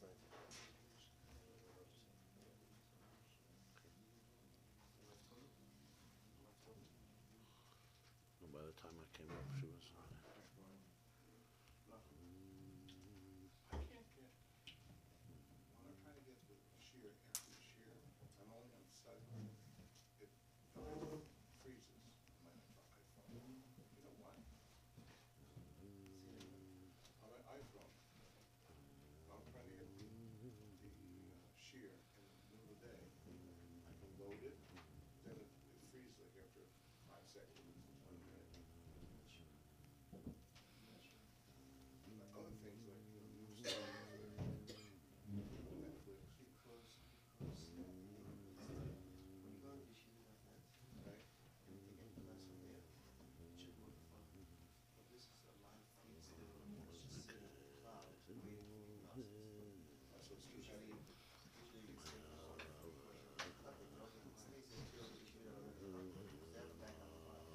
last night. And by the time I came up, she was on it. I can't get, when I'm trying to get the shear, after the shear, I'm only on the side of it, it freezes on my iPhone. You know why? On my iPhone, I'm trying to get the shear in the middle of the day. I can load it, then it freezes like after 5 seconds, 1 minute. Like other things like, news stories or Netflix, Because when you go on yeshiva.net right? and you take any class from there, it should work fine. But this is a live feed still, it's just sitting in the cloud waiting for the process. So it's Usually it stays for not the drop, it stays until yeshiva.net because they have a backup file.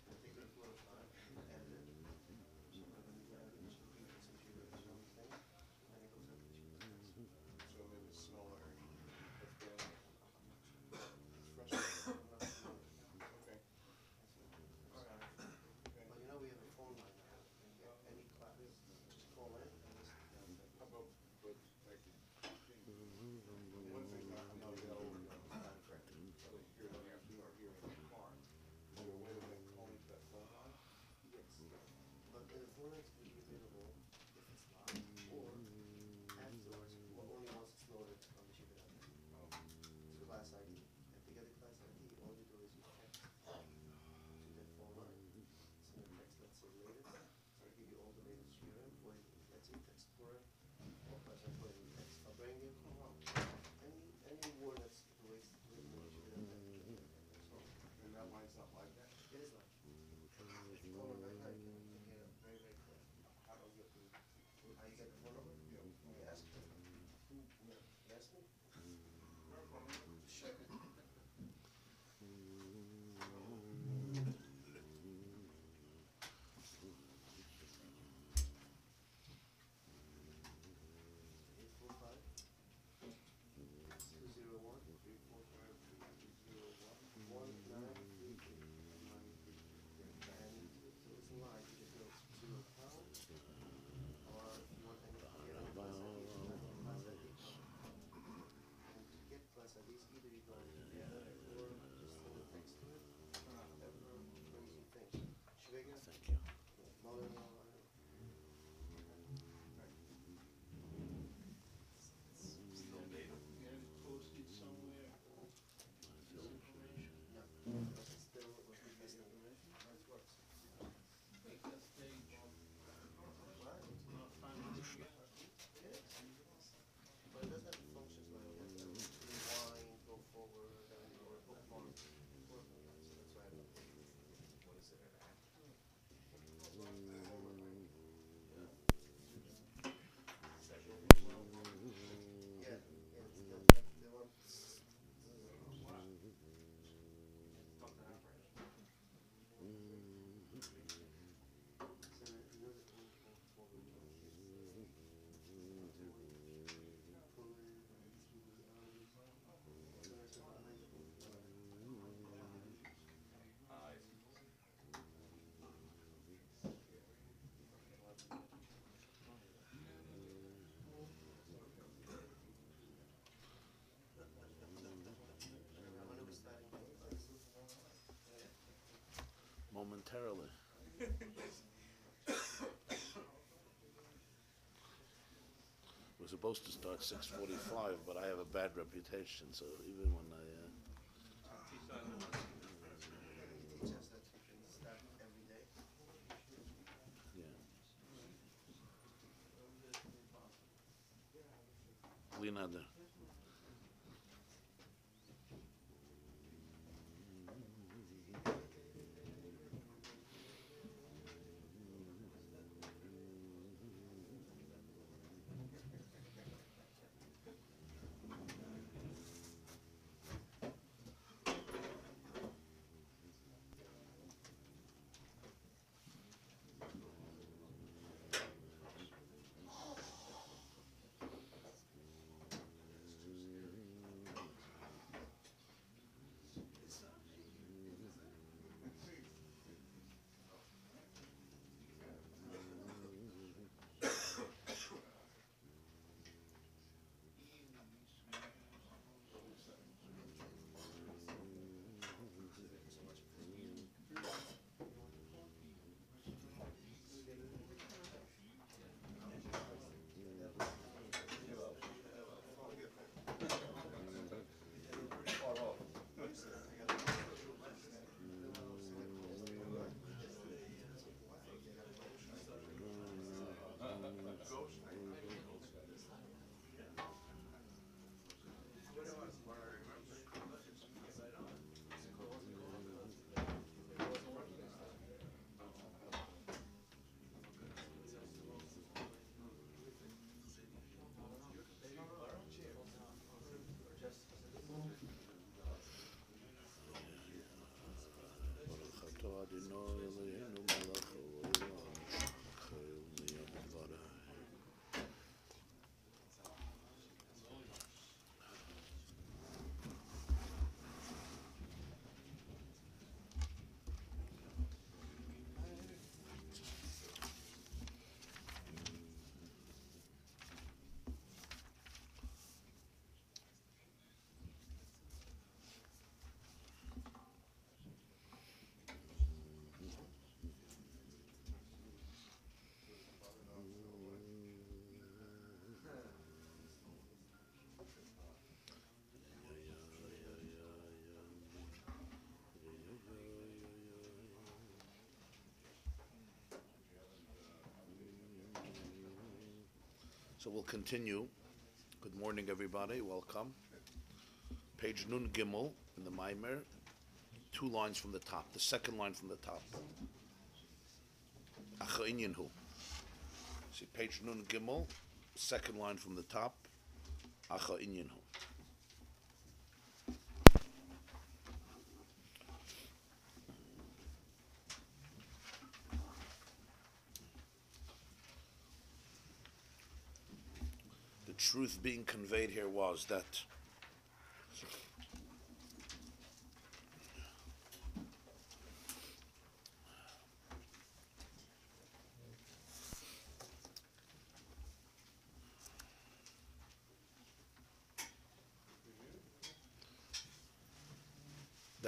But they could upload a file, edit it, so when you go to the computer, it's all thing, and it goes up to yeshiva.net. so maybe it's smaller, but then it's frustrating. Okay. Okay. But you know we have a phone line now. You can get any class, just call in and listen to them. How about, but like, one thing I know that over contract, so here in the afternoon or here in the car, is there a way to make calling to that phone line? Yes. But the phone lines will be available if it's live or afterwards, or only once it's loaded on the ship. Oh, It's a class ID. If they get a class ID, all you do is you text to that phone line. Send a text, let's say latest. So I give you all the latest year, when let's say text for it, or plus I put in text for brand new. Any word that's wasted with the so and that line's not like that? it is like if you call them right now, you can get it very, very clear. How do I get the, How you get the phone number? yeah, You ask them. You ask me? Eight four five 201 1933. And to listen live, you just go to your account, or if you want any class ID, class ID. And to get class IDs, either you go together or just send a text to it. Whatever brings you things. Schwiger, Thank you. mother-in-law, Still data, you have it posted somewhere, this information, no, because it's still was testing. that's what's, make that stage, Right. it's not final yet. Yes. But it does have functions like you have to rewind, go forward, or bookmark. So that's why I don't what is it? Yeah, it's the one. So you know the forward. I see. When are we starting class? Momentarily. We're supposed to start 6:45, but I have a bad reputation, so even when I Teach that in the You teach us that you can start every day. Leonardo. So we'll continue. Good morning, everybody. Welcome. Page Nun Gimel in the Maimer. 2 lines from the top. The second line from the top. Acha Inyan Hu. See, page Nun Gimel, second line from the top. Acha Inyan Hu. The truth being conveyed here was that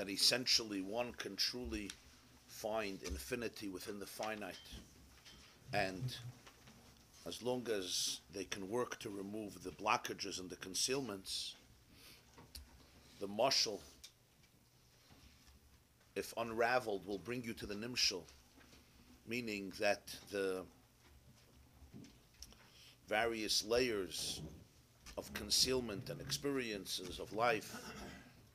essentially one can truly find infinity within the finite, and as long as they can work to remove the blockages and the concealments, the mashal, if unraveled, will bring you to the nimshal, meaning that the various layers of concealment and experiences of life,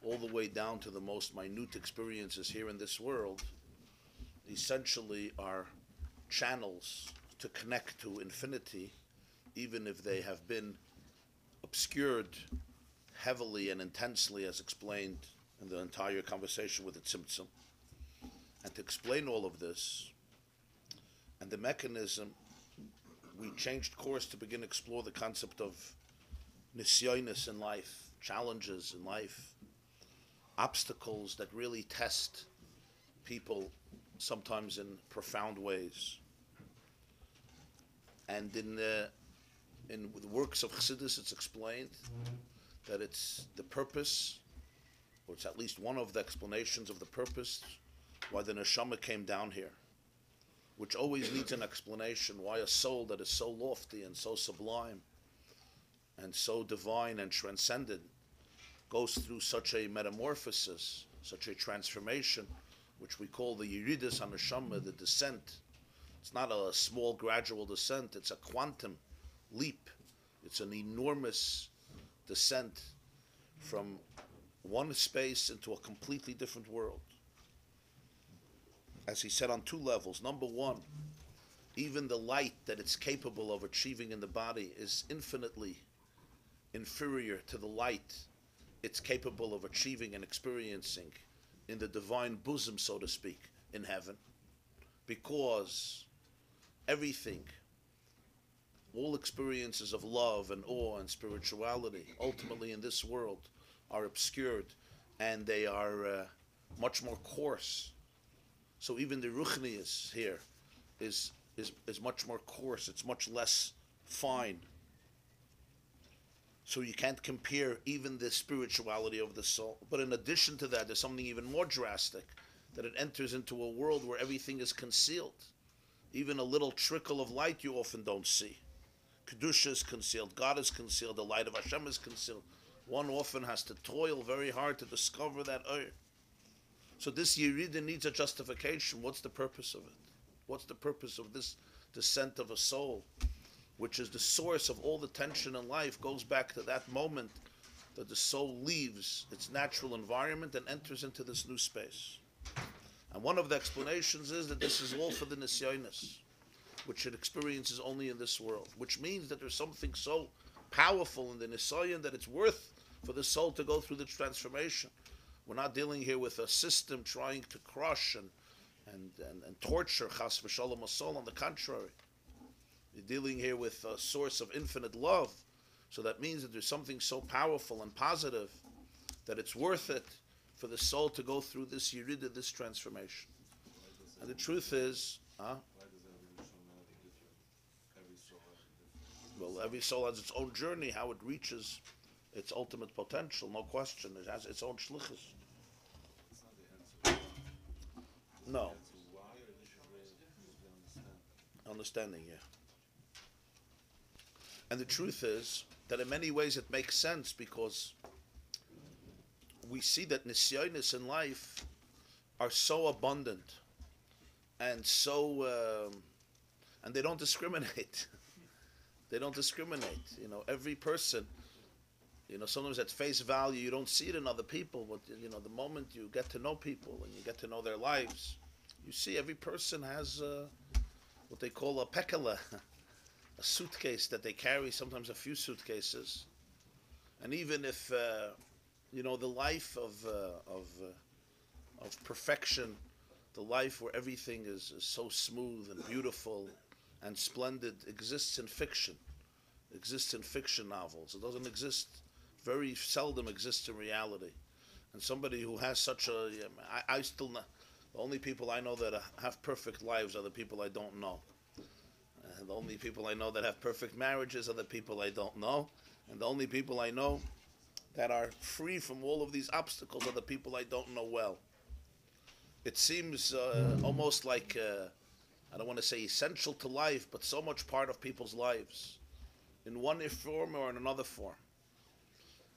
all the way down to the most minute experiences here in this world, essentially are channels to connect to infinity, even if they have been obscured heavily and intensely, as explained in the entire conversation with the Tzimtzum. And to explain all of this and the mechanism, we changed course to begin to explore the concept of nisyonis in life, challenges in life, obstacles that really test people, sometimes in profound ways. And in the works of Chassidus, it's explained that it's the purpose, or it's at least one of the explanations of the purpose why the neshama came down here, which always needs an explanation, why a soul that is so lofty and so sublime and so divine and transcendent goes through such a metamorphosis, such a transformation, which we call the Yeridus HaNeshama, the descent. It's not a small gradual descent, it's a quantum leap. It's an enormous descent from one space into a completely different world. As he said, on 2 levels. Number 1, even the light that it's capable of achieving in the body is infinitely inferior to the light it's capable of achieving and experiencing in the divine bosom, so to speak, in heaven. Because everything, all experiences of love and awe and spirituality, ultimately in this world, are obscured, and they are much more coarse. So even the ruchnius here is much more coarse. It's much less fine. So you can't compare even the spirituality of the soul. But in addition to that, there's something even more drastic, that it enters into a world where everything is concealed. Even a little trickle of light you often don't see. Kedusha is concealed, God is concealed, the light of Hashem is concealed. One often has to toil very hard to discover that oir. So this Yerida needs a justification. What's the purpose of it? What's the purpose of this descent of a soul, which is the source of all the tension in life, goes back to that moment that the soul leaves its natural environment and enters into this new space. And one of the explanations is that this is all for the nisyonis, which it experiences only in this world, which means that there's something so powerful in the nisyon that it's worth for the soul to go through this transformation. We're not dealing here with a system trying to crush and torture, chas v'shalom soul. On the contrary, you're dealing here with a source of infinite love. So that means that there's something so powerful and positive that it's worth it for the soul to go through this yirida, this transformation. And the truth is, Why does every soul have a different? Every soul has a different. well, every soul has its own journey, how it reaches its ultimate potential, no question. It has its own shlichus. It's not the answer. No. The answer why, or this is the understanding. Understanding, yeah. And the truth is that in many ways it makes sense, because we see that nisyonis in life are so abundant and so, and they don't discriminate. They don't discriminate. You know, every person, you know, sometimes at face value you don't see it in other people, but you know, the moment you get to know people and you get to know their lives, you see every person has what they call a pekala, a suitcase that they carry, sometimes a few suitcases. And even if you know, the life of perfection, the life where everything is so smooth and beautiful and splendid, exists in fiction. Exists in fiction novels. It doesn't exist, very seldom exists in reality. And somebody who has such a, I still not, the only people I know that have perfect lives are the people I don't know. And the only people I know that have perfect marriages are the people I don't know. And the only people I know that are free from all of these obstacles are the people I don't know well. It seems almost like, I don't want to say essential to life, but so much part of people's lives, in one form or in another form.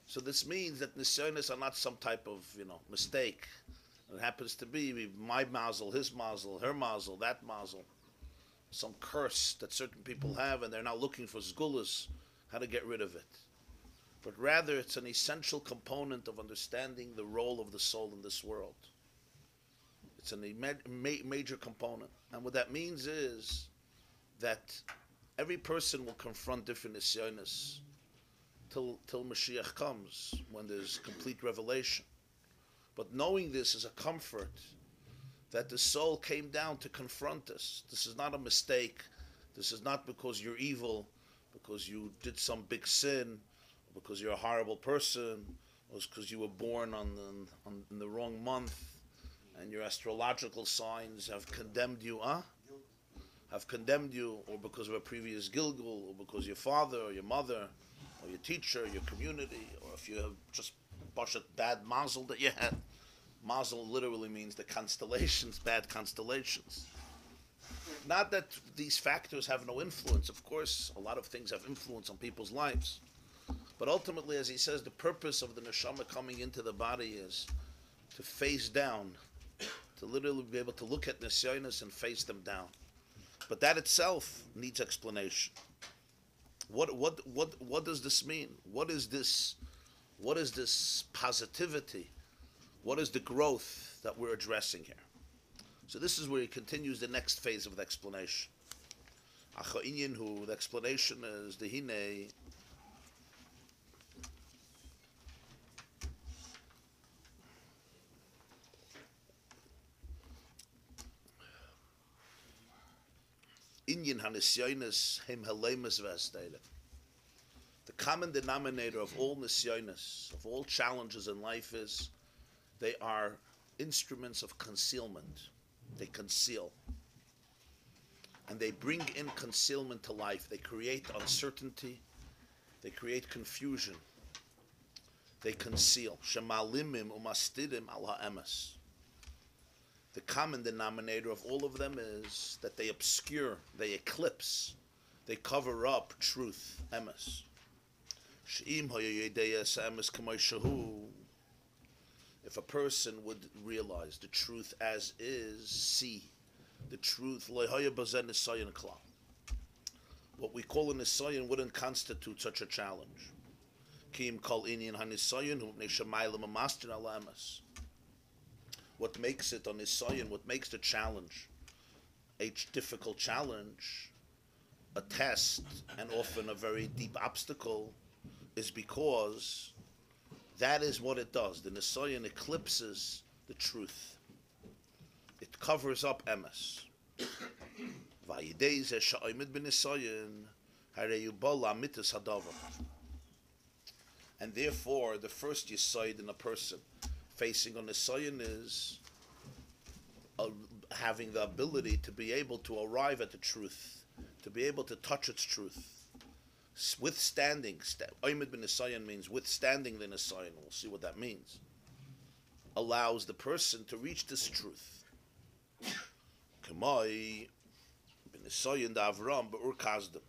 So this means that nisyonis are not some type of, you know, mistake. It happens to be my mazel, his mazel, her mazel, that mazel. Some curse that certain people have, and they're now looking for zgulas, how to get rid of it. But rather, it's an essential component of understanding the role of the soul in this world. It's a major component. And what that means is that every person will confront different nisyonis till Mashiach comes, when there's complete revelation. But knowing this is a comfort, that the soul came down to confront us. This is not a mistake. This is not because you're evil, because you did some big sin, or because you're a horrible person, or because you were born in the wrong month, and your astrological signs have condemned you, have condemned you, or because of a previous gilgul, or because your father or your mother, or your teacher, your community, or if you have just bad mazel that you had. Mazel literally means the constellations, bad constellations. Not that these factors have no influence. Of course, a lot of things have influence on people's lives. But ultimately, as he says, the purpose of the neshama coming into the body is to face down, to literally be able to look at nisyonis and face them down. But that itself needs explanation. What does this mean? What is this positivity? What is the growth that we're addressing here? So this is where he continues the next phase of the explanation. The explanation is the hine. Inyan hanisyonis hem halemus v'asteda. The common denominator of all nisyonis, of all challenges in life, is they are instruments of concealment. They conceal. And they bring in concealment to life. They create uncertainty. They create confusion. They conceal. Shemalimim umastidim al ha'emes. The common denominator of all of them is that they obscure, they eclipse, they cover up truth, emes. She'im ha'yedeyes emes k'may shehu. If a person would realize the truth as is, see the truth, what we call a nisayon wouldn't constitute such a challenge. What makes it a nisayon, what makes the challenge a difficult challenge, a test, and often a very deep obstacle, is because that is what it does. The nisayon eclipses the truth. It covers up emes. Vayidei ze sha'omed b'nisayin hareyu bala mitas hadavar. And therefore, the first yisaid in a person facing on nisayin is having the ability to be able to arrive at the truth, to be able to touch its truth. Withstanding, Oimed bin Nisayan means withstanding the Nisayan. We'll see what that means. Allows the person to reach this truth. Kamai bin Nisayan da Avram be'ur kazdim.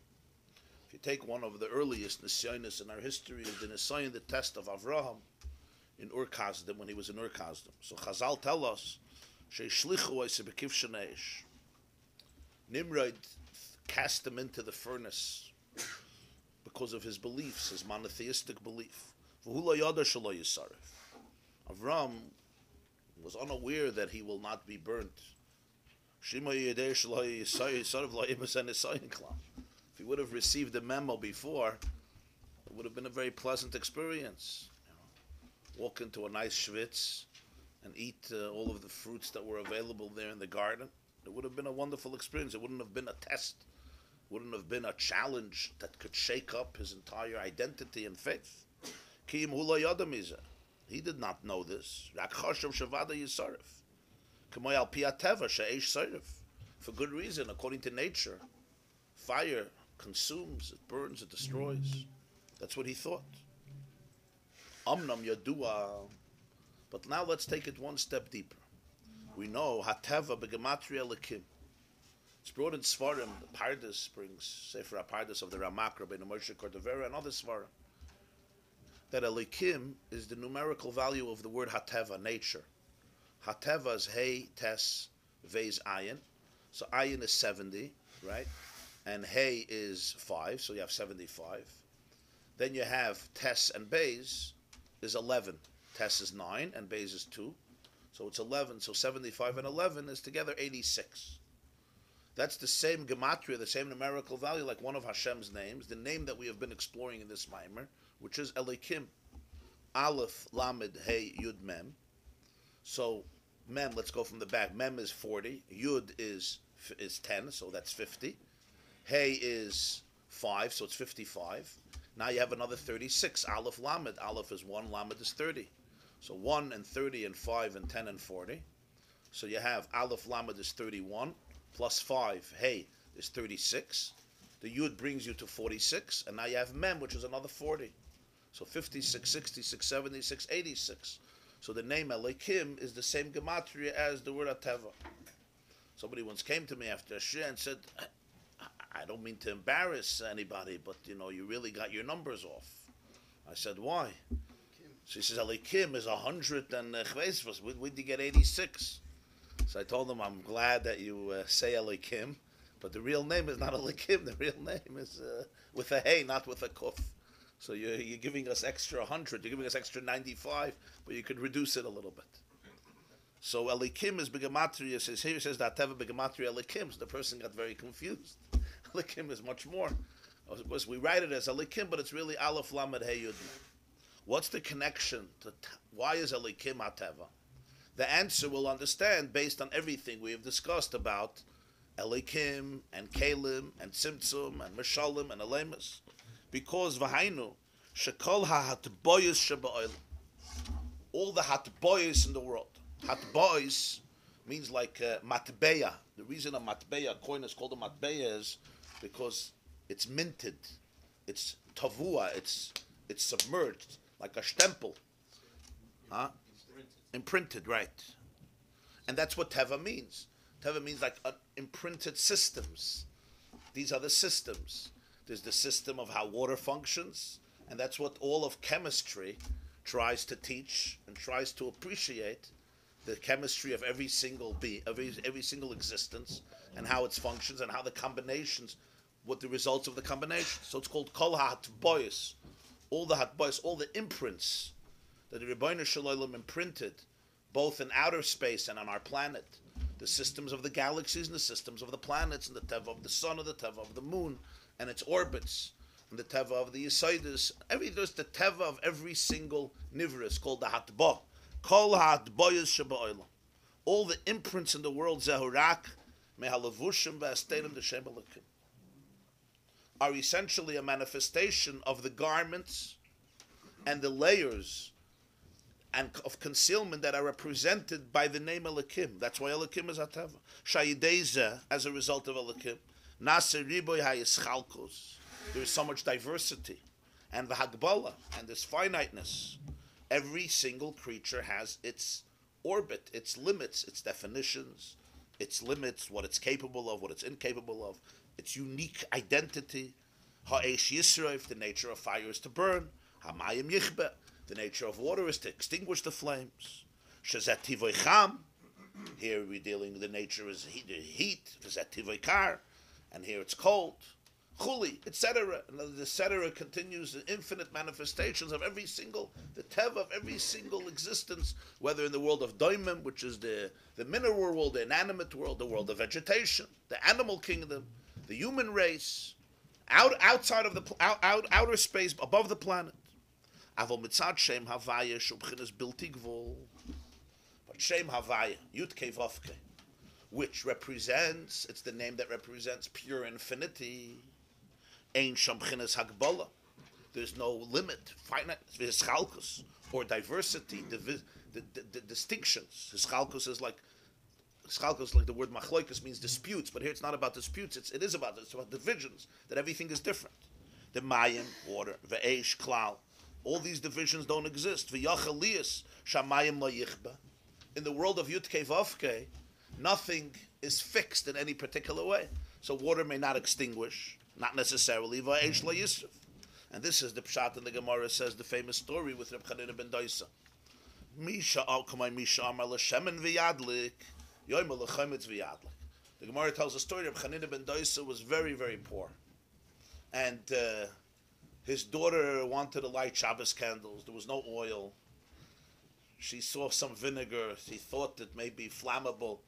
If you take one of the earliest Nisayanis in our history of the Nisayan, the test of Avraham in Ur Kasdim, when he was in Ur Kasdim. So Chazal tell us, Sheishlichu oise bekiv sheneish. Nimrod cast him into the furnace because of his beliefs, his monotheistic belief. Avram was unaware that he will not be burnt. If he would have received the memo before, it would have been a very pleasant experience. Walk into a nice schwitz and eat all of the fruits that were available there in the garden. It would have been a wonderful experience. It wouldn't have been a test. Wouldn't have been a challenge that could shake up his entire identity and faith. He did not know this. For good reason, according to nature. Fire consumes, it burns, it destroys. That's what he thought. Amnam yadua. But now let's take it one step deeper. We know Hateva begematria lekim. It's brought in Svarim. The Pardes brings Sefer HaPardes of the Ramak, Rabbi Moshe Cordovera, and other Svarim. That Elikim is the numerical value of the word Hateva, nature. Hateva is Hey, Tes, Vez, Ayin. So Ayin is 70, right? And Hey is 5, so you have 75. Then you have Tes and Bez is 11. Tes is 9 and Bez is 2. So it's 11. So 75 and 11 is together 86. That's the same gematria, the same numerical value, like one of Hashem's names, the name that we have been exploring in this Maimer, which is Elikim. Aleph, Lamed, Hey, Yud, Mem. So Mem, let's go from the back. Mem is 40. Yud is 10, so that's 50. Hey is 5, so it's 55. Now you have another 36. Aleph, Lamed. Aleph is 1, Lamed is 30. So 1 and 30 and 5 and 10 and 40. So you have Aleph, Lamed is 31. Plus 5, Hey, is 36. The Yud brings you to 46. And now you have Mem, which is another 40. So 56, 66, 76, 86. So the name Elikim is the same gematria as the word Ateva. Somebody once came to me after a shir and said, I don't mean to embarrass anybody, but you really got your numbers off. I said, why? She says, Elikim is 100 and Chvezvas. Where did you get 86? So I told him, I'm glad that you say Elikim, but the real name is not Elikim. The real name is with a Hey, not with a Kuf. So you're giving us extra 100. You're giving us extra 95, but you could reduce it a little bit. So Elikim is Begematria. Here it says that Teva Begematria Elikim. So the person got very confused. Elikim is much more. Of course, we write it as Elikim, but it's really Aleph Lamed Hey Yud. What's the connection? Why is Elikim Ateva? The answer we'll understand based on everything we have discussed about Elikim and Kalim and Tzimtzum and Meshalim and Alemus. Because Vahainu, Shekol HaHatboyes Sheba'olam. All the Hatboyes in the world. Hatboyes means like matbeya. The reason a matbeya, a coin is called a matbeya is because it's minted. It's tavua, it's submerged, like a stempel. Huh? Imprinted, right. And that's what Teva means. Teva means like imprinted systems. These are the systems. There's the system of how water functions, and that's what all of chemistry tries to teach and tries to appreciate, the chemistry of every single every single existence, and how it functions, and how the combinations, what the results of the combination. So it's called Kol HaHatboyes. All the Hatboyes, all the imprints that the Rebbeinu Shalom imprinted, both in outer space and on our planet, the systems of the galaxies and the systems of the planets, and the Teva of the sun and the Teva of the moon, and its orbits, and the Teva of the Yesodis. There's the Teva of every single Nivra is called the Hatba. Kol HaHatboyes Sheba'olam. all the imprints in the world, Zehurak, Mehalavushim V'Astenim D'Shem Elokim, are essentially a manifestation of the garments and the layers and of concealment that are represented by the name Elokim. That's why Elokim is Ateva. Shayideza, as a result of Elokim, Naser Riboy HaYischalkos, there is so much diversity, and the Hagbala, and this finiteness. Every single creature has its orbit, its limits, its definitions, its limits, what it's capable of, what it's incapable of, its unique identity. Ha'esh Yisroif, the nature of fire is to burn. Ha'mayim Yichbe, the nature of water is to extinguish the flames. Shezet Tivoy Cham, here we're dealing with the nature is heat. Shezet Tivoy Kar, and here it's cold. Chuli, etc. And the etc. continues the infinite manifestations of every single, the teva of every single existence, whether in the world of Doimim, which is the mineral world, the inanimate world, the world of vegetation, the animal kingdom, the human race, outside of the outer space, above the planet. Avol mitzad shem havaya shubchinas bilti gvul. But shem havaya, yut kevavke, which represents, it's the name that represents pure infinity. Ein shamchinas hagbala. There's no limit, finite, hischalkus, or diversity, the distinctions. Hischalkus is like the word machloikus means disputes, but here it's not about disputes. It's about divisions. That everything is different. The mayim, water, ve'esh, klal. All these divisions don't exist. V'yachalias shamayim lo yichba. In the world of Yutke Vavke, nothing is fixed in any particular way. So water may not extinguish, not necessarily. V'esh lo yisrif. And this is the pshat in the Gemara says the famous story with Reb Chanina ben Doisa. Misha al-kamay misha amar l'shemen v'yadlik, yoyim l'chemetz v'yadlik. The Gemara tells a story. Reb Chanina ben Doisa was very, very poor. And his daughter wanted to light Shabbos candles. There was no oil. She saw some vinegar. She thought it may be flammable.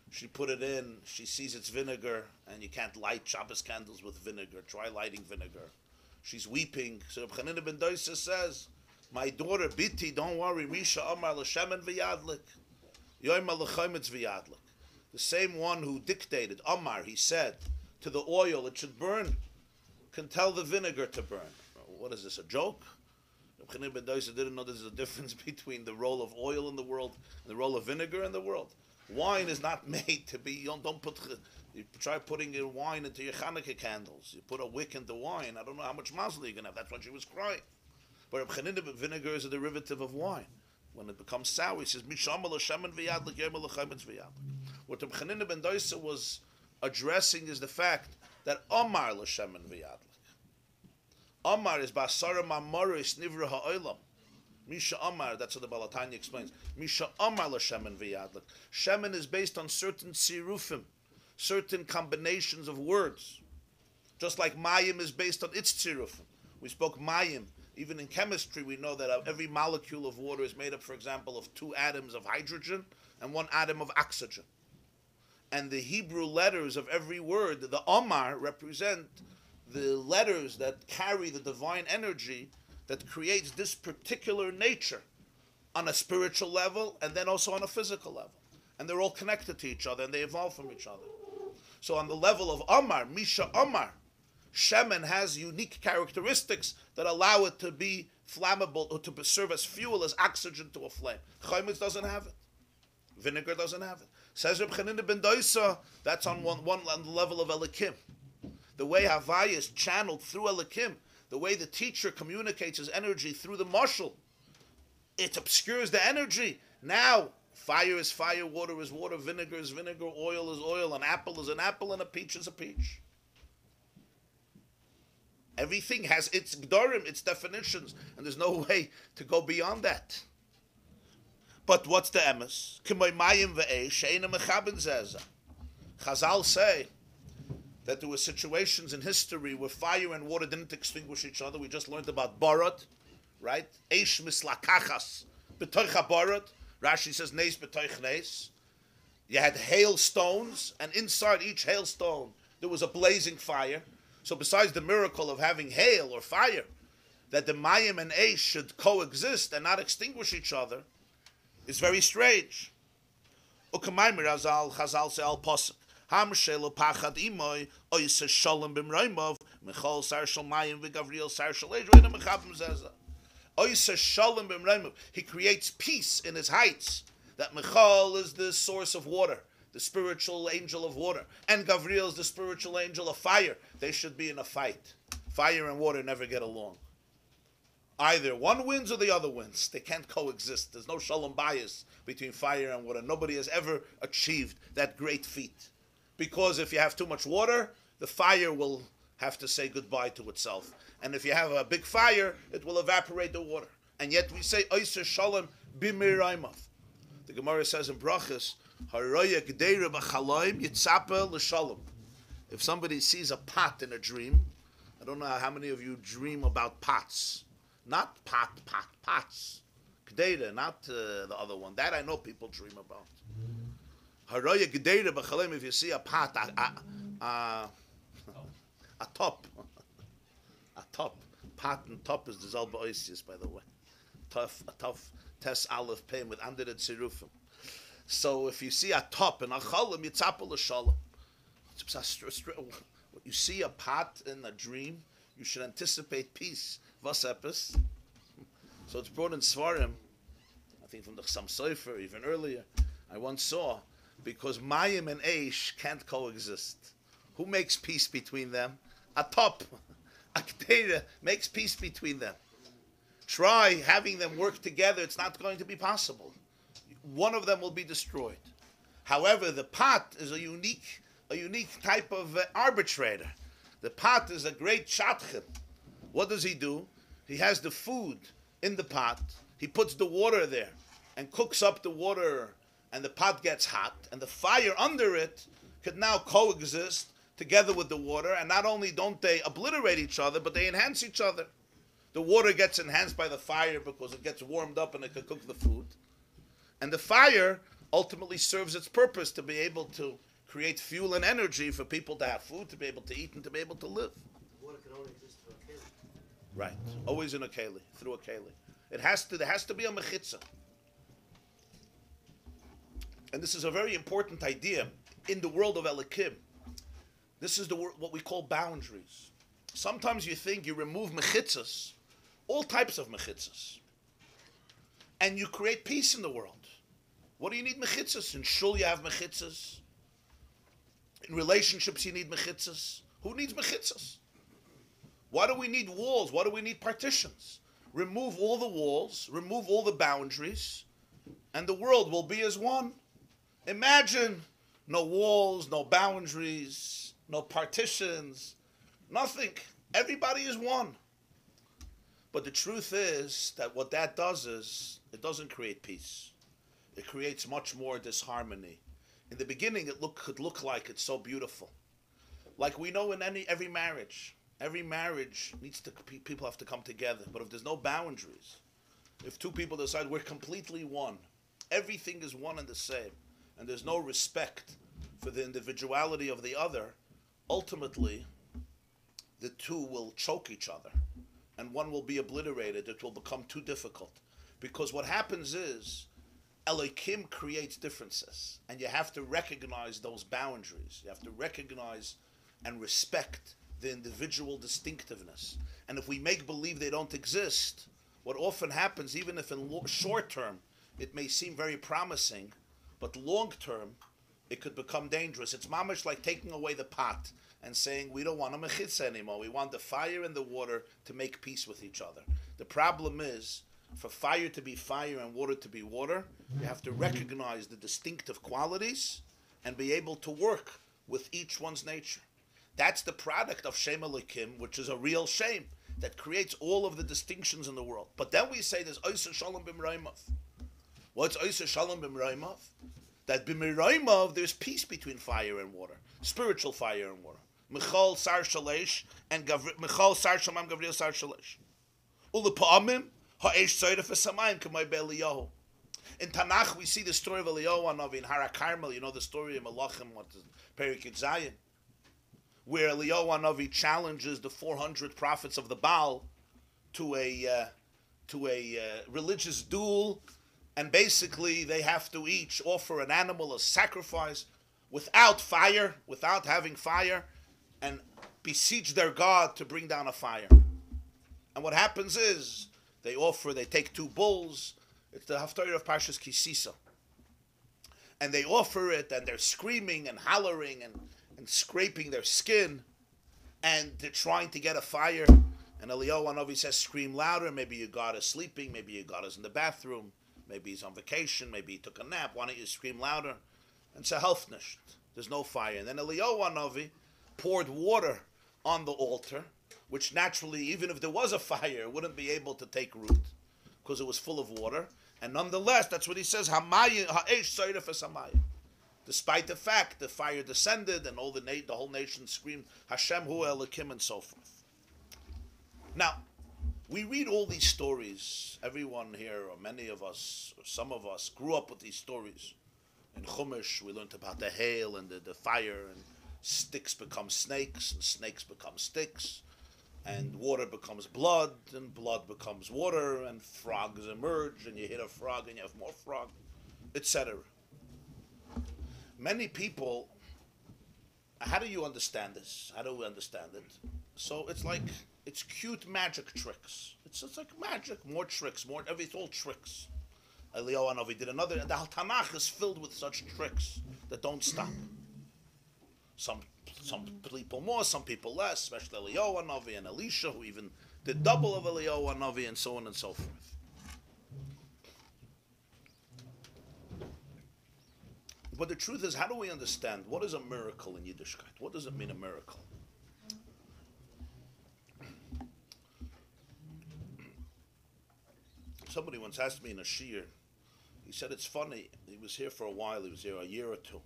She put it in. She sees it's vinegar, and you can't light Shabbos candles with vinegar. Try lighting vinegar. She's weeping. So Reb Chanina ben Doisa says, my daughter, Biti, don't worry. Misha Amar l'shemen v'yadlik. Yoyim l'chaymetz v'yadlik. The same one who dictated, Amar, he said, to the oil, it should burn, can tell the vinegar to burn. What is this, a joke? Reb Chanina ben Doisa didn't know there's a difference between the role of oil in the world and the role of vinegar in the world. Wine is not made to be, don't put, you try putting your wine into your Hanukkah candles. You put a wick into wine, I don't know how much mazel you're going to have. That's why she was crying. But Reb Chanina, vinegar is a derivative of wine. When it becomes sour, he says, Mishama l'shemen v'yadlik, yom l'chaymetz v'yadlik. What Reb Chanina ben Doisa was addressing is the fact that Omar l'shemen v'yadlik. Omar is basara mamoris nivra ha'olam. Misha Omar, that's what the Balatanya explains. Misha Omar l'shemen v'yadlik. Shemen is based on certain sirufim, certain combinations of words. Just like mayim is based on its sirufim. We spoke mayim. Even in chemistry, we know that every molecule of water is made up, for example, of 2 atoms of hydrogen and 1 atom of oxygen. And the Hebrew letters of every word, the Omar, represent the letters that carry the divine energy that creates this particular nature on a spiritual level and then also on a physical level. And they're all connected to each other and they evolve from each other. So on the level of Omar, Misha Omar, Shemen has unique characteristics that allow it to be flammable or to serve as fuel, as oxygen to a flame. Chaymitz doesn't have it. Vinegar doesn't have it. Says Reb Chanina ben Doisa, that's on one on the level of Elokim. The way Havaya is channeled through Elokim, the way the teacher communicates his energy through the mashal, it obscures the energy. Now, fire is fire, water is water, vinegar is vinegar, oil is oil, an apple is an apple, and a peach is a peach. Everything has its gdorim, its definitions, and there's no way to go beyond that. But what's the emes? Chazal say that there were situations in history where fire and water didn't extinguish each other. We just learned about barat, right? Eish mislakachas, b'toich barat. Rashi says neis b'toich neis. You had hailstones, and inside each hailstone there was a blazing fire. So besides the miracle of having hail or fire, that the mayim and eish should coexist and not extinguish each other, is very strange. Ukamaymer Chazal say al pasuk. Ham shelo pachad imoy ois shalom b'mraimov Michal sar shel mayim v'Gavriel sar shel eish v'ena mechabim zeza. Ois shalom b'mraimov. He creates peace in his heights. That Michal is the source of water, the spiritual angel of water, and Gavriel is the spiritual angel of fire. They should be in a fight. Fire and water never get along. Either one wins or the other wins. They can't coexist. There's no shalom bias between fire and water. Nobody has ever achieved that great feat. Because if you have too much water, the fire will have to say goodbye to itself. And if you have a big fire, it will evaporate the water. And yet we say, Oyser Shalom b'miraymav. The Gemara says in Brachas, Haroya Gdeira b'chaloim yitzapa l'shalom. If somebody sees a pot in a dream, I don't know how many of you dream about pots. Not pots. Gdeira, not the other one. That I know people dream about. Haroya Gdeira b'chaloim, if you see a pot, a top. A top. Pot and top is the Zalba Oisius, by the way. A tough. Tes Aleph Pem with under the Tzirufim. So if you see a top in a chalim, yitzapel l'shalom. When you see a pot in a dream, you should anticipate peace. Vasepis. So it's brought in Svarim, I think from the Chassam Sofer, even earlier. I once saw, because Mayim and Eish can't coexist. Who makes peace between them? A top. A Gdeira makes peace between them. Try having them work together, it's not going to be possible. One of them will be destroyed. However, the pot is a unique type of arbitrator. The pot is a great shatchet. What does he do? He has the food in the pot, he puts the water there, and cooks up the water, and the pot gets hot, and the fire under it could now coexist together with the water, and not only don't they obliterate each other, but they enhance each other. The water gets enhanced by the fire because it gets warmed up and it can cook the food. And the fire ultimately serves its purpose to be able to create fuel and energy for people to have food, to be able to eat, and to be able to live. Water can only exist through a keli. Right. Always in a keli, through a keli. There has to be a mechitza. And this is a very important idea in the world of Elikim. This is what we call boundaries. Sometimes you think you remove mechitzas, all types of mechitzas, and you create peace in the world. What do you need mechitzas? In shul you have mechitzas. In relationships you need mechitzas. Who needs mechitzas? Why do we need walls? Why do we need partitions? Remove all the walls, remove all the boundaries, and the world will be as one. Imagine no walls, no boundaries, no partitions, nothing. Everybody is one. But the truth is that what that does is, it doesn't create peace. It creates much more disharmony. In the beginning, it could look like it's so beautiful. Like we know in every marriage needs to, people have to come together. But if there's no boundaries, if two people decide we're completely one, everything is one and the same, and there's no respect for the individuality of the other, ultimately, the two will choke each other, and one will be obliterated. It will become too difficult. Because what happens is, Elohim creates differences, and you have to recognize those boundaries. You have to recognize and respect the individual distinctiveness. And if we make believe they don't exist, what often happens, even if in short term it may seem very promising, but long term it could become dangerous. It's mamish like taking away the pot and saying we don't want a mechitza anymore. We want the fire and the water to make peace with each other. The problem is, for fire to be fire and water to be water, you have to recognize the distinctive qualities and be able to work with each one's nature. That's the product of Shem Elokim, which is a real shame that creates all of the distinctions in the world. But then we say there's Oyser Shalom B'Miraimov. What's Oyser Shalom B'Miraimov? That B'Miraimov there's peace between fire and water, spiritual fire and water. Michal Sar Shalesh and Michal Sar Shamam Gavriel Sar Shalesh. Ulapa'amim ha'esh tzoref v'samayim k'may be'Eliyahu. In Tanakh we see the story of Eliyahu Hanavi in Hara Carmel. You know the story of Malachim, what is Perik Zayin, where Eliyahu Hanavi challenges the 400 prophets of the Baal to a religious duel And basically they have to each offer an animal as sacrifice without fire, without having fire, and beseech their God to bring down a fire. And what happens is they take 2 bulls. It's the Haftarah of Parshas Kisisa. And they offer it, and they're screaming and hollering and scraping their skin, and they're trying to get a fire. And Eliyahu Hanavi says, scream louder. Maybe your God is sleeping. Maybe your God is in the bathroom. Maybe he's on vacation. Maybe he took a nap. Why don't you scream louder? And say, helf nicht. There's no fire. And then Eliyahu Hanavi poured water on the altar, which naturally, even if there was a fire, it wouldn't be able to take root because it was full of water. And nonetheless, that's what he says, despite the fact the fire descended and the whole nation screamed, Hashem hu Elokim, and so forth. Now, we read all these stories. Everyone here, or many of us, or some of us, grew up with these stories. In Chumash, we learned about the hail and the fire, and sticks become snakes, and snakes become sticks, and water becomes blood, and blood becomes water, and frogs emerge, and you hit a frog, and you have more frog, etc. Many people, how do you understand this? How do we understand it? So it's cute magic tricks. It's like magic, more tricks, it's all tricks. Eliyahu Hanavi did another, and the Tanakh is filled with such tricks that don't stop. Some people more, some people less, especially Eliyahu Hanavi and Elisha, who even did double of Eliyahu Hanavi, and so on and so forth. But the truth is, how do we understand what is a miracle in Yiddishkeit? What does it mean, a miracle? Somebody once asked me in a shiur, he said, it's funny, he was here for a while, he was here a year or two.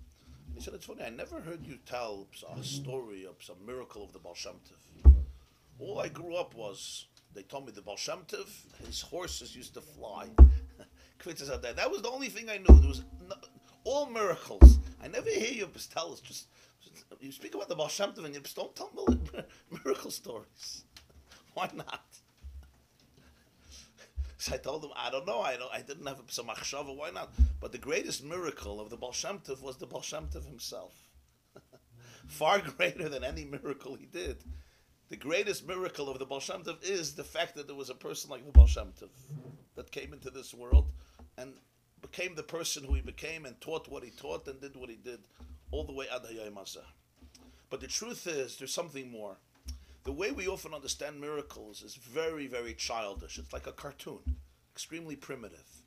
He said, it's funny, I never heard you tell a story of some miracle of the Baal Shem Tov. All I grew up was, they told me the Baal Shem Tov, his horses used to fly. That was the only thing I knew. There was all miracles. I never hear you tell us, just you speak about the Baal Shem Tov and you just don't tell miracle stories. Why not? So I told him, I don't know, I didn't have some machshava, why not? But the greatest miracle of the Baal Shem Tov was the Baal Shem Tov himself. Far greater than any miracle he did. The greatest miracle of the Baal Shem Tov is the fact that there was a person like the Baal Shem Tov that came into this world and became the person who he became and taught what he taught and did what he did all the way ad hayom hazeh. But the truth is, there's something more. The way we often understand miracles is very, very childish. It's like a cartoon, extremely primitive.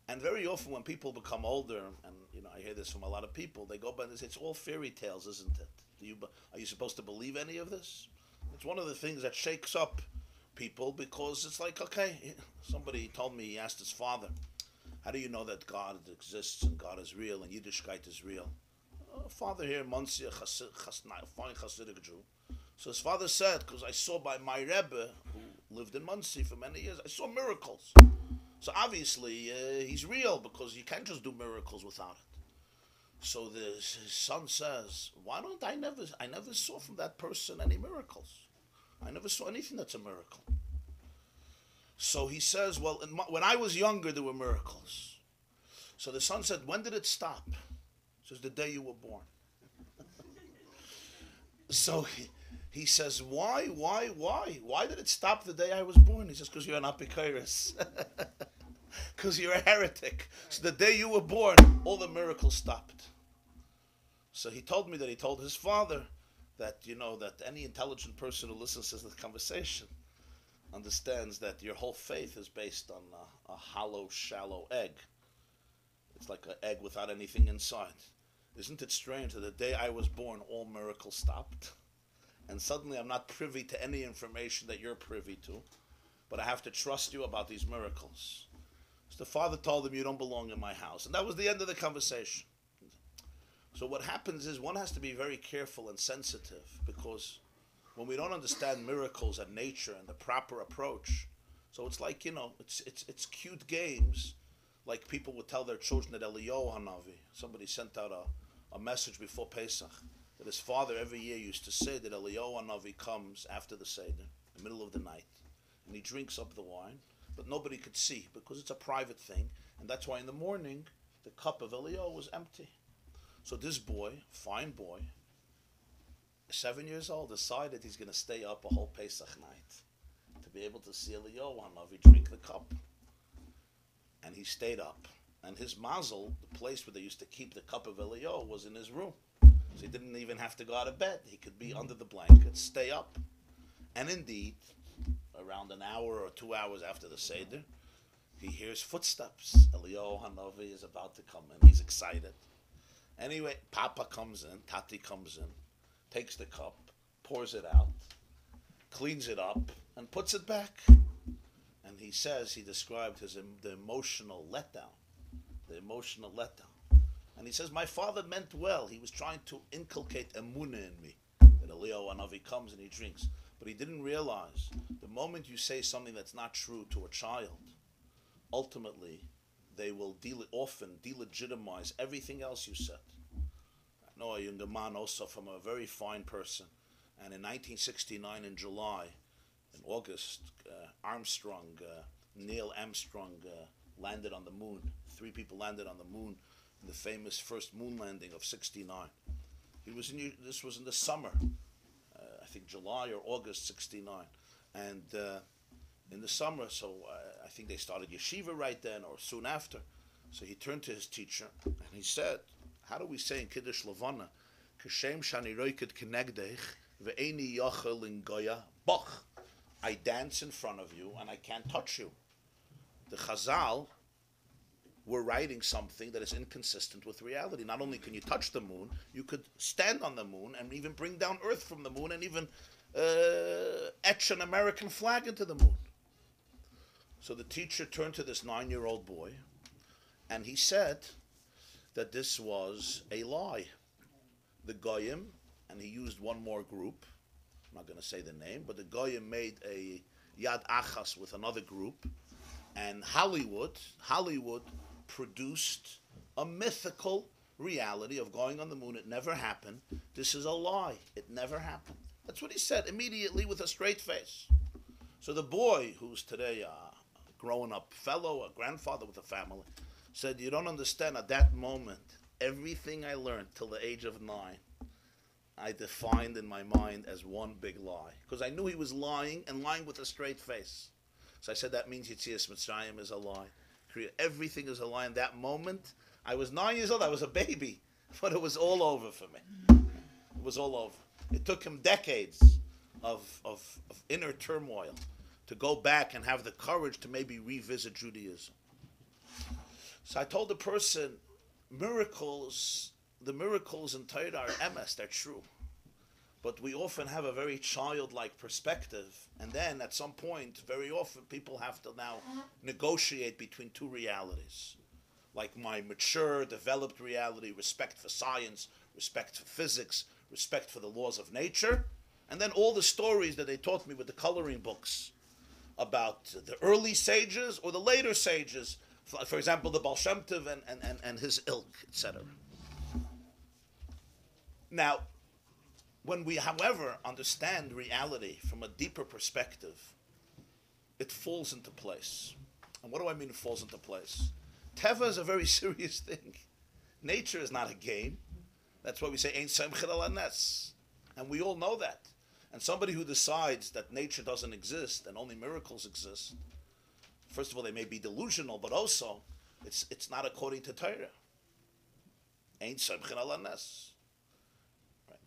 And very often when people become older, and I hear this from a lot of people, they go by and they say, it's all fairy tales, isn't it? Are you supposed to believe any of this? It's one of the things that shakes up people, because it's like, okay, somebody told me, he asked his father, how do you know that God exists and God is real and Yiddishkeit is real? Father here, Muncie, fine Hasidic Jew. So his father said, because I saw by my Rebbe, who lived in Muncie for many years, I saw miracles. So obviously he's real, because you can't just do miracles without it. So his son says, why don't I never saw from that person any miracles. I never saw anything that's a miracle. So he says, well, when I was younger, there were miracles. So the son said, when did it stop? He says, the day you were born. So he says, why? Why did it stop the day I was born? He says, because you're an apikoros. Because you're a heretic. So the day you were born, all the miracles stopped. So he told me that he told his father that, that any intelligent person who listens to this conversation understands that your whole faith is based on a hollow, shallow egg. It's like an egg without anything inside. Isn't it strange that the day I was born, all miracles stopped? And suddenly I'm not privy to any information that you're privy to, but I have to trust you about these miracles. So the father told him, you don't belong in my house. And that was the end of the conversation. So what happens is one has to be very careful and sensitive, because when we don't understand miracles and nature and the proper approach, so it's like, it's cute games, like people would tell their children at Eliyahu Hanavi. Somebody sent out a message before Pesach that his father every year used to say that Eliyahu Hanavi comes after the Seder, in the middle of the night, and he drinks up the wine, but nobody could see because it's a private thing, And that's why in the morning, the cup of Eliyahu was empty. So this boy, fine boy, 7 years old, decided he's going to stay up a whole Pesach night to be able to see Eliyahu Hanavi drink the cup. And he stayed up. And his mazel, the place where they used to keep the cup of Eliyahu, was in his room. So he didn't even have to go out of bed. He could be under the blanket, stay up. And indeed, around an hour or 2 hours after the Seder, he hears footsteps. Eliyahu Hanavi is about to come in. He's excited. Anyway, Papa comes in, Tati comes in, takes the cup, pours it out, cleans it up, and puts it back. And he says, he described the emotional letdown. The emotional letdown. And he says, my father meant well. He was trying to inculcate emunah in me. That Eliyahu Hanavi comes and he drinks. But he didn't realize, the moment you say something that's not true to a child, ultimately, they will often delegitimize everything else you said. I know a younger man also from a very fine person. And in 1969 in July, in August, Neil Armstrong landed on the moon. 3 people landed on the moon in the famous first moon landing of 69. This was in the summer, I think July or August 69. And in the summer, so I think they started yeshiva right then or soon after. So he turned to his teacher and he said, how do we say in Kiddush Levana, Kashem shani roiked kenegdech ve'eni yachel in goya bach. I dance in front of you and I can't touch you. The Chazal were writing something that is inconsistent with reality. Not only can you touch the moon, you could stand on the moon and even bring down earth from the moon and even etch an American flag into the moon. So the teacher turned to this 9-year-old boy and he said that this was a lie. The Goyim, and he used one more group, I'm not going to say the name, but the Goyim made a Yad Achas with another group, and Hollywood produced a mythical reality of going on the moon. It never happened. This is a lie. It never happened. That's what he said immediately with a straight face. So the boy, who's today a grown up fellow, a grandfather with a family, said, you don't understand, at that moment, everything I learned till the age of 9, I defined in my mind as one big lie. Because I knew he was lying, and lying with a straight face. So I said, that means Yetzias Mitzrayim is a lie. Everything is a lie. In that moment, I was 9 years old, I was a baby. But it was all over for me. It was all over. It took him decades of inner turmoil to go back and have the courage to maybe revisit Judaism. So I told the person, the miracles in Torah are emes, they're true. But we often have a very childlike perspective, and then at some point, very often, people have to now negotiate between 2 realities. Like my mature, developed reality, respect for science, respect for physics, respect for the laws of nature, and then all the stories that they taught me with the coloring books about the early sages or the later sages, for example, the Baal Shem Tov and his ilk, etc. Now, when we, however, understand reality from a deeper perspective, it falls into place. And what do I mean it falls into place? Teva is a very serious thing. Nature is not a game. That's why we say, Ein Semchel Ala Nes. And we all know that. And somebody who decides that nature doesn't exist and only miracles exist, first of all, they may be delusional, but also, it's not according to Torah. Ein Semchel Ala Nes.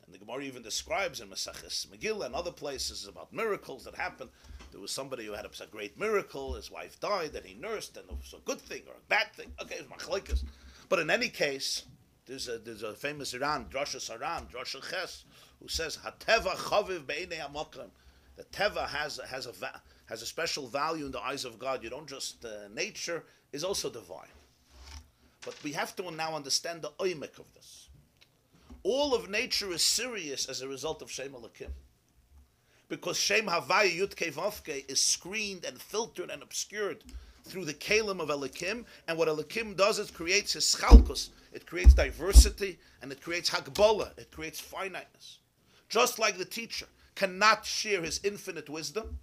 And the Gemara even describes in Maseches Megillah and other places about miracles that happened. There was somebody who had a great miracle, his wife died, and he nursed, and it was a good thing or a bad thing. Okay, it's machlokes. But in any case, there's a famous Iran, Drashas Aram, Drashas Ches, who says, "Hateva chaviv beinei hamakram." The teva has a special value in the eyes of God. You don't just nature is also divine, but we have to now understand the oimek of this. All of nature is serious as a result of Shem Elokim. Because Shem Havai Yudke Vavke is screened and filtered and obscured through the Kalim of Elokim. And what Elokim does, it creates his Chalkus. It creates diversity and it creates Hagbola. It creates finiteness. Just like the teacher cannot share his infinite wisdom,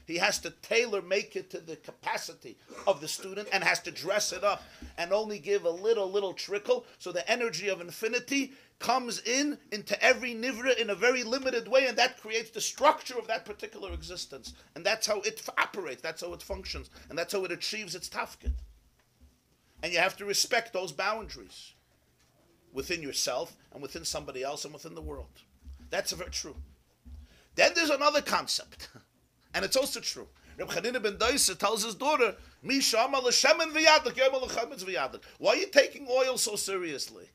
He has to tailor-make it to the capacity of the student and has to dress it up and only give a little trickle so the energy of infinity comes into every nivra in a very limited way, and that creates the structure of that particular existence. And that's how it operates, that's how it functions, and that's how it achieves its tafkid. And you have to respect those boundaries within yourself and within somebody else and within the world. That's very true. Then there's another concept, and it's also true. Reb Chanina ben Doisa tells his daughter, why are you taking oil so seriously?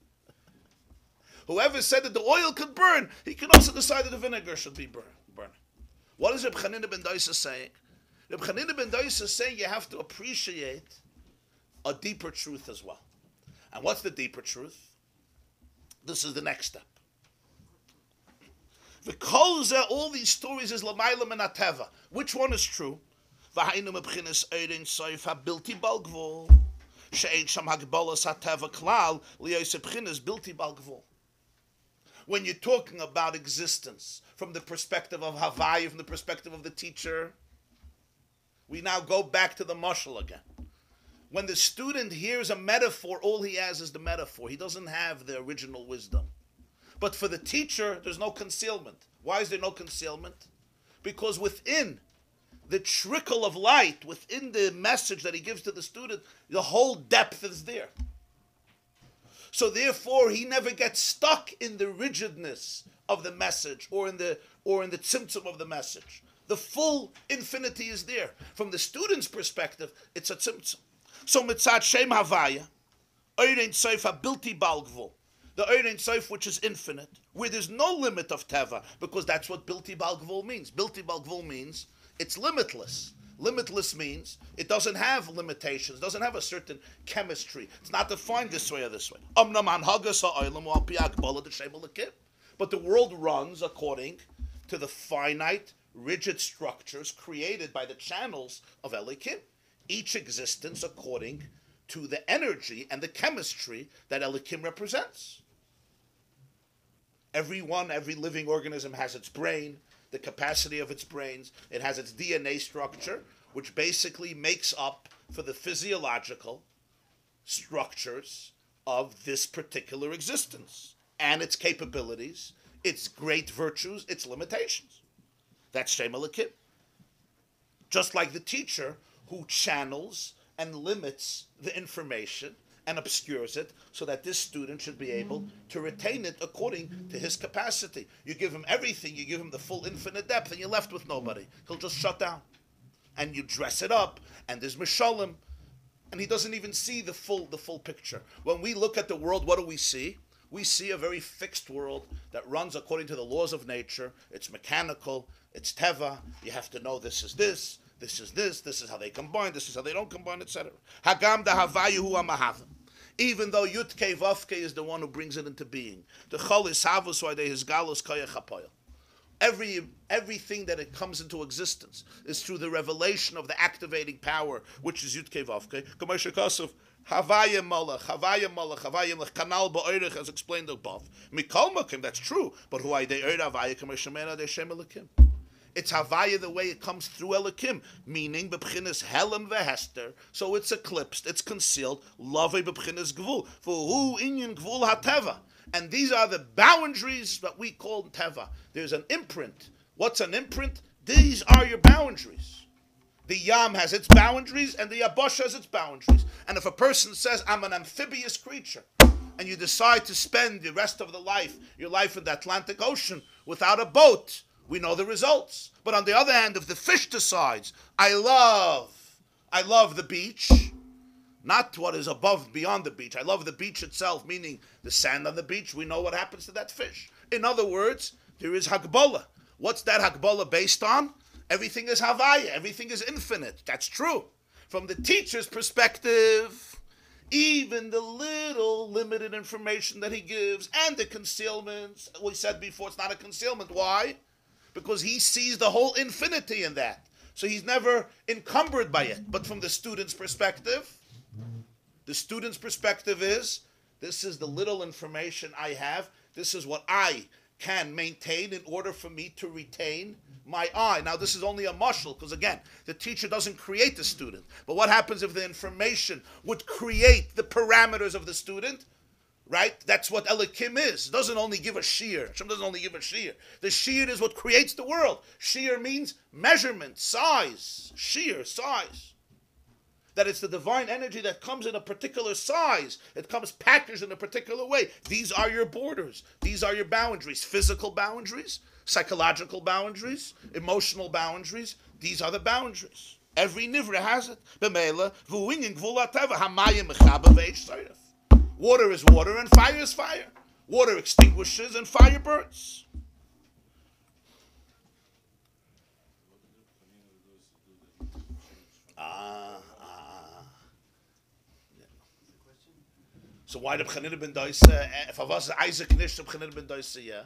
Whoever said that the oil could burn, he can also decide that the vinegar should be burning. What is Reb Chanina ben Doisa saying? Reb Chanina ben Doisa is saying you have to appreciate a deeper truth as well. And what's the deeper truth? This is the next step. All these stories is Lamayla and Ateva. Which one is true? When you're talking about existence from the perspective of Havaya, from the perspective of the teacher, we now go back to the mashal again. When the student hears a metaphor, all he has is the metaphor. He doesn't have the original wisdom. But for the teacher, there's no concealment. Why is there no concealment? Because within the trickle of light, within the message that he gives to the student, the whole depth is there. So therefore, he never gets stuck in the rigidness of the message or in the tzimtzum of the message. The full infinity is there. From the student's perspective, it's a tzimtzum. So mitzad shem havaya, oirein soif habilti balgvul, the oirein soif which is infinite, where there's no limit of teva, because that's what bilti balgvul means. Bilti balgvul means it's limitless. Limitless means it doesn't have limitations, doesn't have a certain chemistry. It's not defined this way or this way. But the world runs according to the finite, rigid structures created by the channels of Elikim. Each existence according to the energy and the chemistry that Elikim represents. Every living organism has its brain, the capacity of its brains. It has its DNA structure, which basically makes up for the physiological structures of this particular existence and its capabilities, its great virtues, its limitations. That's Shem Elikim. Just like the teacher who channels and limits the information and obscures it so that this student should be able to retain it according to his capacity. You give him everything, you give him the full infinite depth, and you're left with nobody. He'll just shut down. And you dress it up, and there's mishalim, and he doesn't even see the full picture. When we look at the world, what do we see? We see a very fixed world that runs according to the laws of nature. It's mechanical, it's teva, you have to know this is this, this is this, this is how they combine, this is how they don't combine, etc. Hagam da havayu hu amahavim. Even though Yudke Vavke is the one who brings it into being. The Chol is Havus Vayde his Galus Koyach HaPoyel. Everything that it comes into existence is through the revelation of the activating power, which is Yudke Vavke. Kamosha Kosov, Havaya Malach, Kanal Ba'oirich, as explained above. Mikol Makim, that's true. But who are they? Havaya Kamosha Mena, they Shem Elikim. It's Havaya the way it comes through Elikim, meaning B'pchinas Helem Vehester, so it's eclipsed, it's concealed, Love B'pchinas Gvul, for who Inyan Gvul HaTeva. And these are the boundaries that we call Teva. There's an imprint. What's an imprint? These are your boundaries. The Yam has its boundaries, and the Yabosh has its boundaries. And if a person says, I'm an amphibious creature, and you decide to spend the rest of your life in the Atlantic Ocean without a boat, we know the results. But on the other hand, if the fish decides, I love the beach, not what is above, beyond the beach. I love the beach itself, meaning the sand on the beach. We know what happens to that fish. In other words, there is Hagbola. What's that Hagbola based on? Everything is Havaya. Everything is infinite. That's true. From the teacher's perspective, even the little limited information that he gives and the concealments, we said before, it's not a concealment. Why? Because he sees the whole infinity in that. So he's never encumbered by it. But from the student's perspective is, this is the little information I have. This is what I can maintain in order for me to retain my eye. Now, this is only a mashal, because again, the teacher doesn't create the student. But what happens if the information would create the parameters of the student? Right? That's what Elikim is. It doesn't only give a shear. Hashem doesn't only give a shear. The shear is what creates the world. Shear means measurement, size. Shear, size. That it's the divine energy that comes in a particular size. It comes packaged in a particular way. These are your borders. These are your boundaries. Physical boundaries, psychological boundaries, emotional boundaries. These are the boundaries. Every nivra has it. Water is water and fire is fire. Water extinguishes and fire burns. So why did Chanina ben Doisa, if I was Isaac Nish, Chanina ben Doisa, yeah?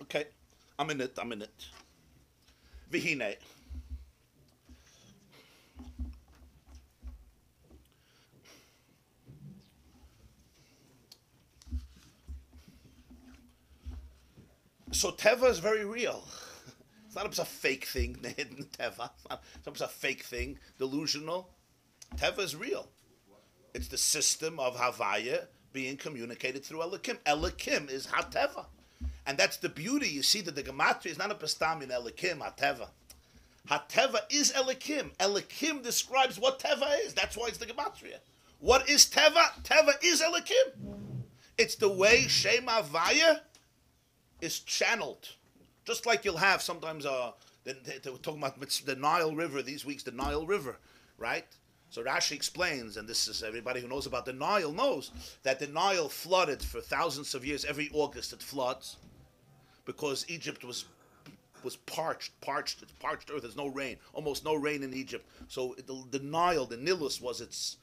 Okay, I'm in it. Vihine. So Teva is very real. It's not a fake thing, the hidden Teva. It's not a fake thing, delusional. Teva is real. It's the system of Havaya being communicated through Elikim. Elikim is HaTeva. And that's the beauty. You see that the Gematria is not a Pestam in Elikim, HaTeva. HaTeva is Elikim. Elikim describes what Teva is. That's why it's the Gematria. What is Teva? Teva is Elikim. It's the way Shem Havaya is channeled. Just like you'll have sometimes, they were talking about the Nile River these weeks, the Nile River, right? So Rashi explains, and this is everybody who knows about the Nile knows, that the Nile flooded for thousands of years. Every August it floods because Egypt was parched. It's parched earth. There's no rain, almost no rain in Egypt. So the Nile, the Nilus, was it's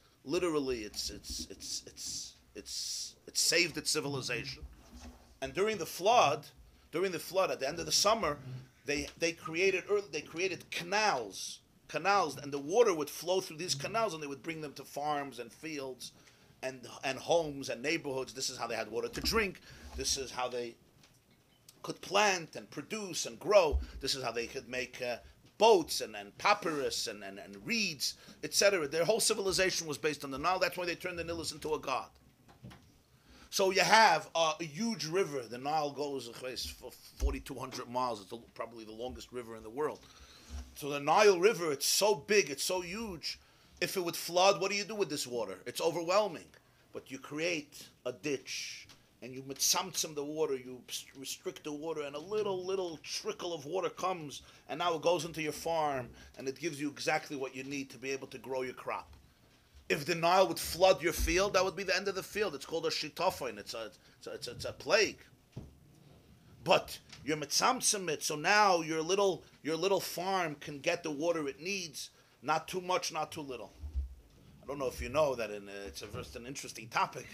saved its civilization. And during the flood, at the end of the summer, they created canals, and the water would flow through these canals, and they would bring them to farms and fields, and homes and neighborhoods. This is how they had water to drink. This is how they could plant and produce and grow. This is how they could make boats and papyrus and reeds, etc. Their whole civilization was based on the Nile. That's why they turned the Nilus into a god. So you have a huge river. The Nile goes for 4,200 miles. It's probably the longest river in the world. So the Nile River, it's so big, it's so huge. If it would flood, what do you do with this water? It's overwhelming. But you create a ditch, and you mitzamtzim the water, you restrict the water, and a little trickle of water comes, and now it goes into your farm, and it gives you exactly what you need to be able to grow your crop. If the Nile would flood your field, that would be the end of the field. It's called a shitofin. It's a plague. But you're mitzamtzim it, so now your little farm can get the water it needs. Not too much, not too little. I don't know if you know that it's an interesting topic.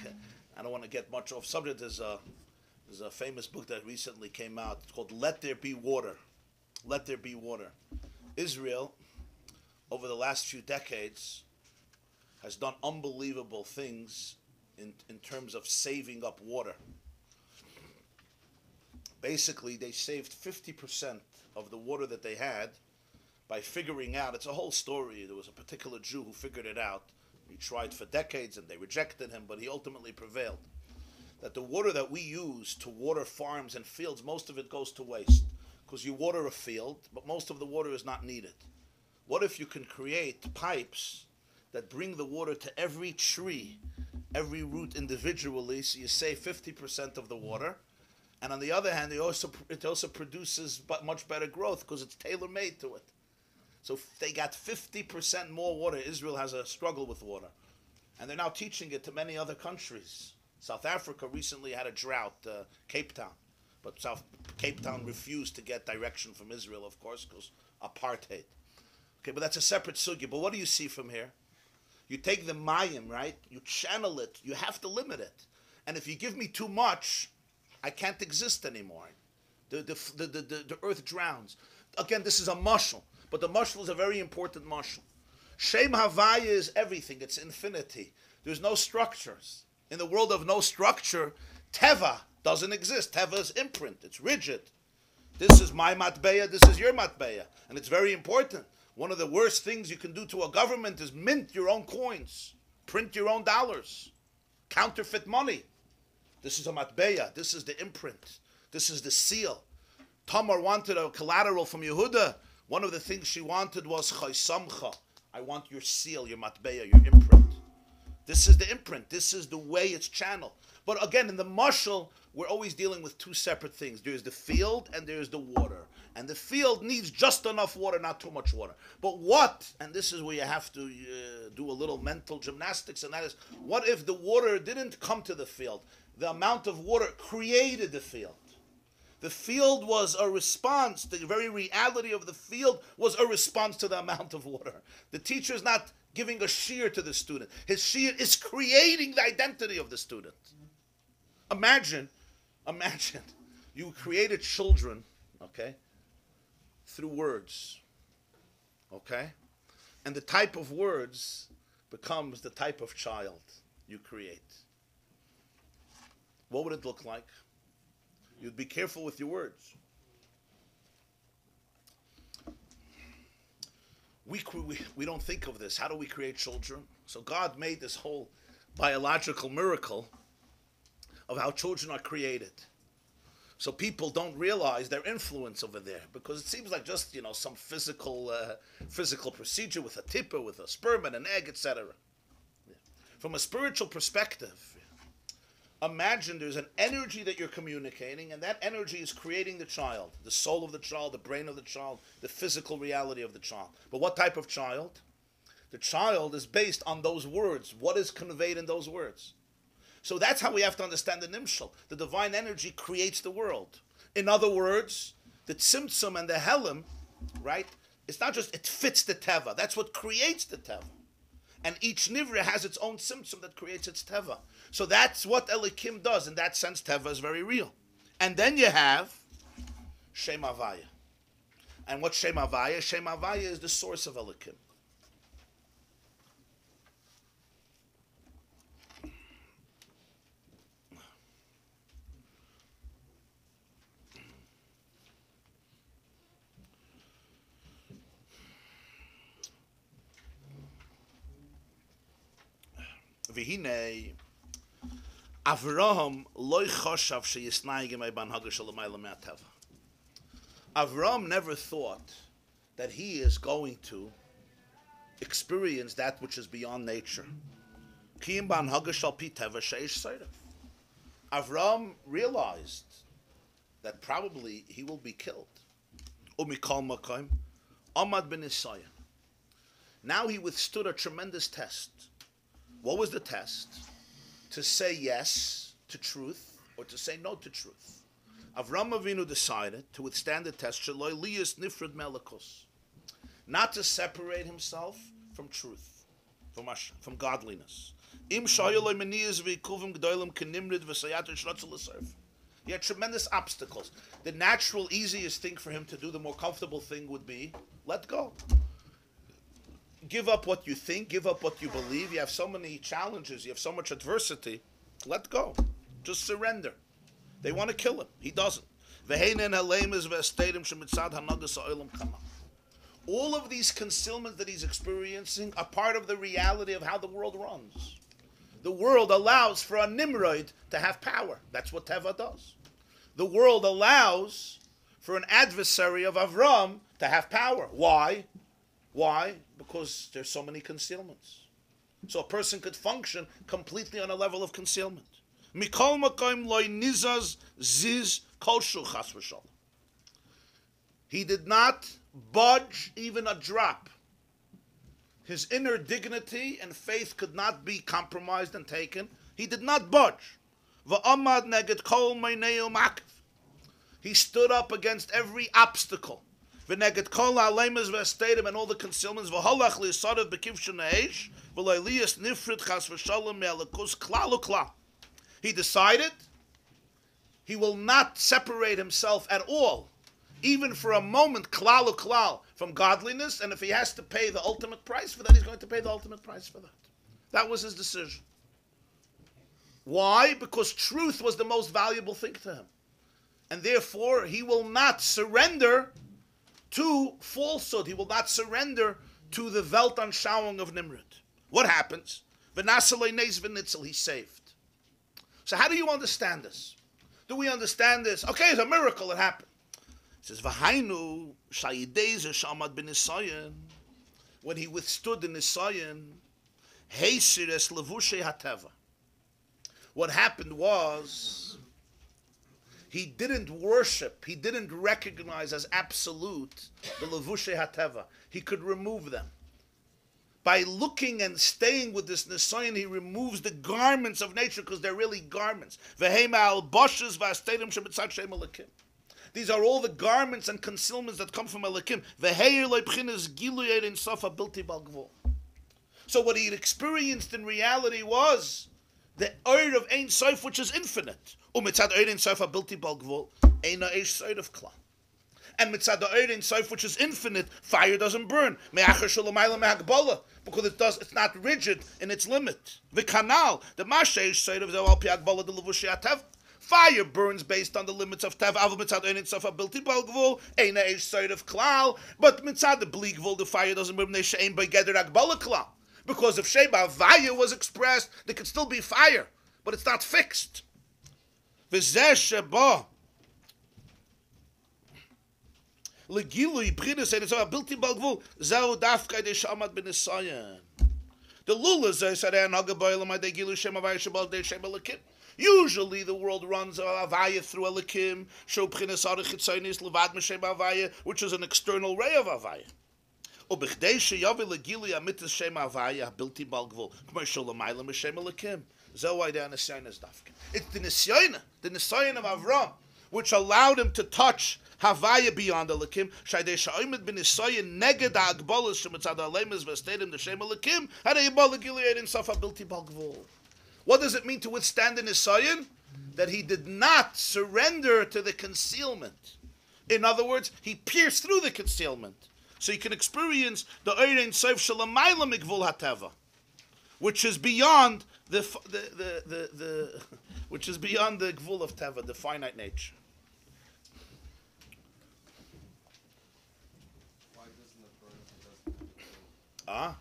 I don't want to get much off subject. There's a famous book that recently came out. It's called Let There Be Water. Let There Be Water. Israel, over the last few decades, has done unbelievable things in terms of saving up water. Basically, they saved 50% of the water that they had by figuring out, it's a whole story. There was a particular Jew who figured it out. He tried for decades and they rejected him, but he ultimately prevailed. That the water that we use to water farms and fields, most of it goes to waste. Because you water a field, but most of the water is not needed. What if you can create pipes that bring the water to every tree, every root individually, so you save 50% of the water, and on the other hand, it also produces much better growth because it's tailor-made to it. So if they got 50% more water. Israel has a struggle with water, and they're now teaching it to many other countries. South Africa recently had a drought, Cape Town, but Cape Town refused to get direction from Israel, of course, because apartheid. Okay, but that's a separate sugya. But what do you see from here? You take the mayim, right? You channel it. You have to limit it. And if you give me too much, I can't exist anymore. The earth drowns. Again, this is a mashal, but the mashal is a very important mashal. Shem Havaya is everything. It's infinity. There's no structures. In the world of no structure, Teva doesn't exist. Teva is imprint. It's rigid. This is my matbeya, this is your matbeya. And it's very important. One of the worst things you can do to a government is mint your own coins. Print your own dollars. Counterfeit money. This is a matbeya. This is the imprint. This is the seal. Tamar wanted a collateral from Yehuda. One of the things she wanted was chaysamcha. I want your seal, your matbeya, your imprint. This is the imprint. This is the way it's channeled. But again, in the mashal, we're always dealing with two separate things. There's the field and there's the water. And the field needs just enough water, not too much water. But what, and this is where you have to do a little mental gymnastics, and that is, what if the water didn't come to the field? The amount of water created the field. The field was a response. The very reality of the field was a response to the amount of water. The teacher is not giving a shear to the student. His shear is creating the identity of the student. Imagine, you created children, okay, through words, okay? And the type of words becomes the type of child you create. What would it look like? You'd be careful with your words. We don't think of this. How do we create children? So God made this whole biological miracle of how children are created. So people don't realize their influence over there, because it seems like just, some physical procedure with a tipper, with a sperm and an egg, etc. Yeah. From a spiritual perspective, imagine there's an energy that you're communicating, and that energy is creating the child, the soul of the child, the brain of the child, the physical reality of the child. But what type of child? The child is based on those words. What is conveyed in those words? So that's how we have to understand the nimshal. The divine energy creates the world. In other words, the tzimtzum and the helim, right? It's not just, it fits the teva. That's what creates the teva. And each nivra has its own tzimtzum that creates its teva. So that's what Elikim does. In that sense, teva is very real. And then you have Shem Havaya. And what's Shem Havaya? Shem Havaya is the source of Elikim. V'hinei Avraham loy choshav sheyisnayim banhaga shalamayla me'ateva. Avraham never thought that he is going to experience that which is beyond nature. Kiyim banhaga shal pi teva sheish seirav. Avraham realized that probably he will be killed. Umikol makom amad ben Isayan. Now he withstood a tremendous test. What was the test? To say yes to truth or to say no to truth. Avram Avinu decided to withstand the test, sheloi liyas nifrad melekos, not to separate himself from truth, from godliness. Im shayoloi meniyas v'ikuvim g'dolim k'nimrid v'sayater shratzel l'serv. He had tremendous obstacles. The natural, easiest thing for him to do, the more comfortable thing would be, let go. Give up what you think, give up what you believe. You have so many challenges, you have so much adversity. Let go. Just surrender. They want to kill him. He doesn't. All of these concealments that he's experiencing are part of the reality of how the world runs. The world allows for a Nimrod to have power. That's what Teva does. The world allows for an adversary of Avram to have power. Why? Why? Because there's so many concealments. So a person could function completely on a level of concealment. Mikol makom loy nizaz ziz kol shu chas v'shalom. He did not budge even a drop. His inner dignity and faith could not be compromised and taken. He did not budge. V'amad neged kol meineu makiv. He stood up against every obstacle. V'neged kol ha'alemas v'estadim, and all the concealments. V'holach li'sadav b'kivshu ne'esh v'lo'eliyas nifrit chas v'shalom me'alakus klal u'klal. He decided he will not separate himself at all even for a moment, klal u'klal, from godliness, and if he has to pay the ultimate price for that, he's going to pay the ultimate price for that. That was his decision. Why? Because truth was the most valuable thing to him. And therefore, he will not surrender to falsehood. He will not surrender to the Weltanschauung of Nimrod. What happens? He's saved. So how do you understand this? Do we understand this? Okay, it's a miracle, it happened. It says, V'hainu shayideizer shamad ben Nisayan, when he withstood the Nisayan, heisir es levushe hateva. What happened was, he didn't worship, he didn't recognize as absolute the levushe hateva. He could remove them. By looking and staying with this Nisayan, he removes the garments of nature, because they're really garments. These are all the garments and concealments that come from Elokim. So what he had experienced in reality was the Eir of Ein Sof, which is infinite. And mitzad the Eir Ein Sof, which is infinite, fire doesn't burn. Because it's not rigid in its limit. The canal, the Mashe Sof of the Alpiagbola de Levushi Atev. Fire burns based on the limits of Tev. But mitzad the Bligvul, the fire doesn't burn. Because if Sheba Vaya was expressed, there could still be fire, but it's not fixed. The usually the world runs Avaya through Elikim, which is an external ray of Avaya. It's the Nisayon of Avram, which allowed him to touch Havaya beyond Elikim. What does it mean to withstand the Nisayon? That he did not surrender to the concealment. In other words, he pierced through the concealment. So you can experience the Eir Ein Sof Shalamayla Mikvul Hateva, which is beyond the Gvul of Teva, the finite nature. Why doesn't it burn if it doesn't have a glow? Ah?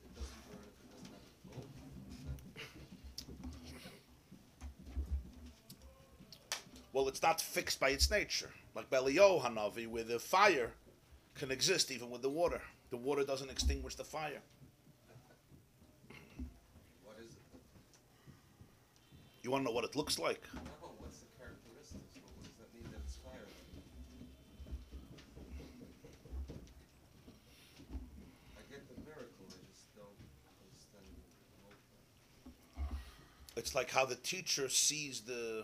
It doesn't burn if it doesn't have a glow? Well, it's not fixed by its nature. Like Belial Hanavi, where the fire can exist even with the water. The water doesn't extinguish the fire. What is it? You want to know what it looks like? No, what's the characteristics? What does that mean that it's fire? I get the miracle, I just don't understand the whole thing. It's like how the teacher sees the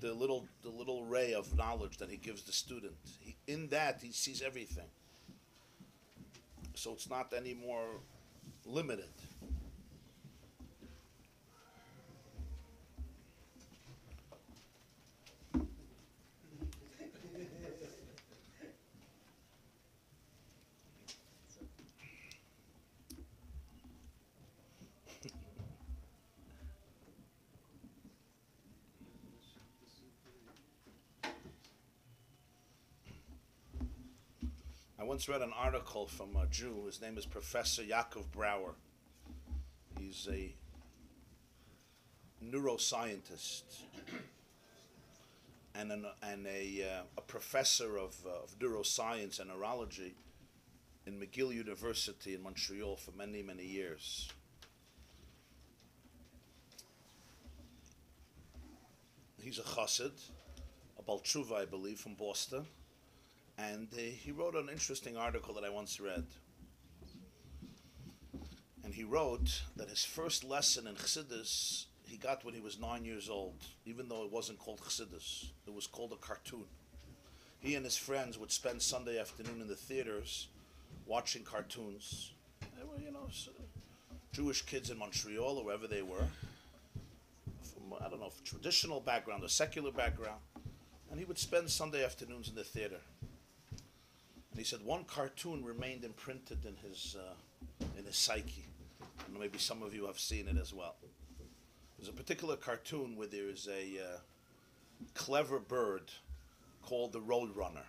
little ray of knowledge that he gives the student. In that, he sees everything. So it's not any more limited. I once read an article from a Jew. His name is Professor Yaakov Brower. He's a neuroscientist and a professor of neuroscience and neurology in McGill University in Montreal for many, many years. He's a chassid, a Baal Tshuva, I believe, from Boston. And he wrote an interesting article that I once read. And he wrote that his first lesson in Chassidus he got when he was 9 years old, even though it wasn't called Chassidus. It was called a cartoon. He and his friends would spend Sunday afternoon in the theaters watching cartoons. They were, Jewish kids in Montreal or wherever they were, from, I don't know, traditional background or secular background. And he would spend Sunday afternoons in the theater. And he said one cartoon remained imprinted in his psyche. And maybe some of you have seen it as well. There's a particular cartoon where there is a clever bird called the Roadrunner.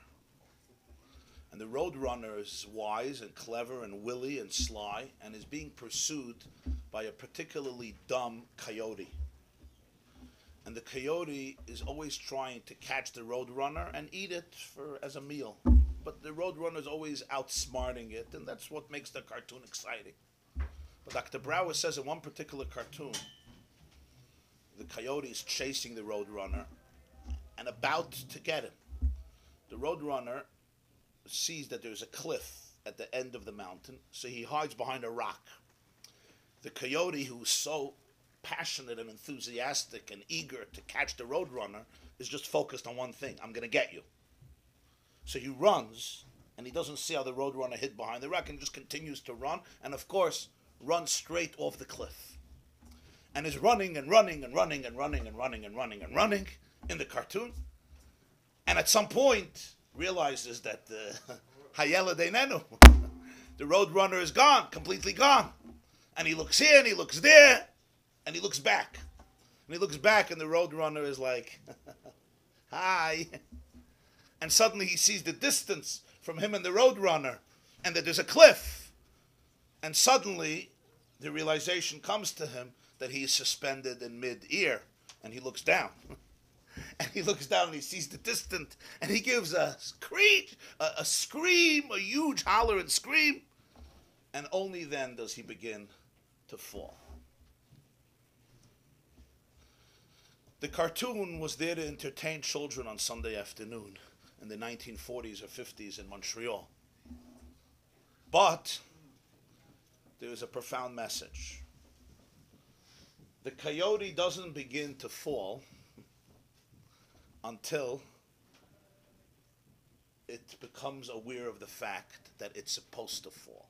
And the Roadrunner is wise and clever and wily and sly and is being pursued by a particularly dumb coyote. And the coyote is always trying to catch the Roadrunner and eat it as a meal. But the Roadrunner is always outsmarting it, and that's what makes the cartoon exciting. But Dr. Brower says in one particular cartoon, the coyote is chasing the Roadrunner and about to get him. The Roadrunner sees that there's a cliff at the end of the mountain, so he hides behind a rock. The coyote, who's so passionate and enthusiastic and eager to catch the Roadrunner, is just focused on one thing: I'm going to get you. So he runs, and he doesn't see how the Roadrunner hid behind the rock and just continues to run, and of course runs straight off the cliff. And is running and running and running and running and running and running and running in the cartoon. And at some point realizes that Hayela Deinenu, the Roadrunner is gone, completely gone. And he looks here and he looks there and he looks back. And he looks back and the Roadrunner is like, hi. And suddenly he sees the distance from him and the Roadrunner and that there's a cliff. And suddenly the realization comes to him that he is suspended in mid-ear. And he looks down. And he looks down and he sees the distance, and he gives a scream, a huge holler and scream, and only then does he begin to fall. The cartoon was there to entertain children on Sunday afternoon in the 1940s or 50s in Montreal. But there is a profound message. The coyote doesn't begin to fall until it becomes aware of the fact that it's supposed to fall.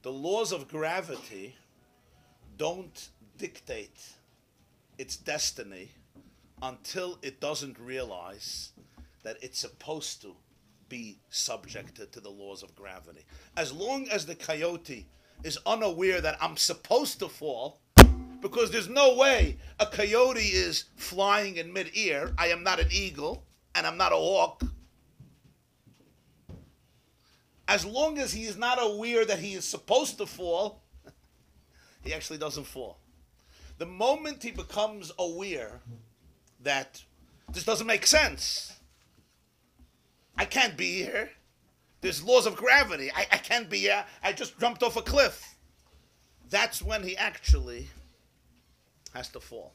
The laws of gravity don't dictate its destiny until it doesn't realize that it's supposed to be subjected to the laws of gravity. As long as the coyote is unaware that I'm supposed to fall, because there's no way a coyote is flying in mid-ear. I am not an eagle, and I'm not a hawk. As long as he is not aware that he is supposed to fall, he actually doesn't fall. The moment he becomes aware that this doesn't make sense, I can't be here. There's laws of gravity. I can't be here. I just jumped off a cliff. That's when he actually has to fall.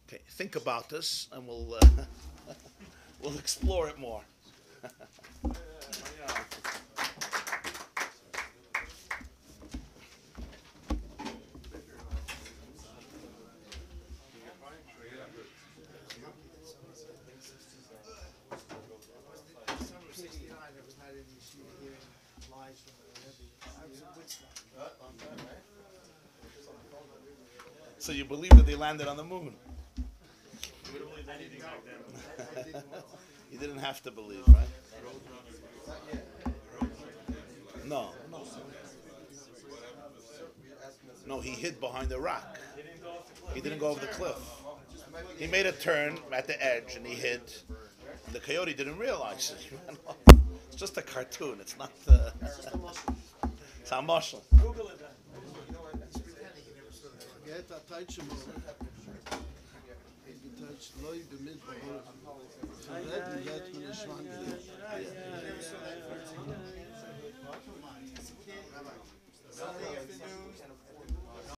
Okay, think about this, and we'll explore it more. So you believe that they landed on the moon? You didn't have to believe, right? No. No, he hid behind the rock. He didn't go over the cliff. He made a turn at the edge and he hid. And the coyote didn't realize it. It's just a cartoon. It's not it's a muscle. Google it.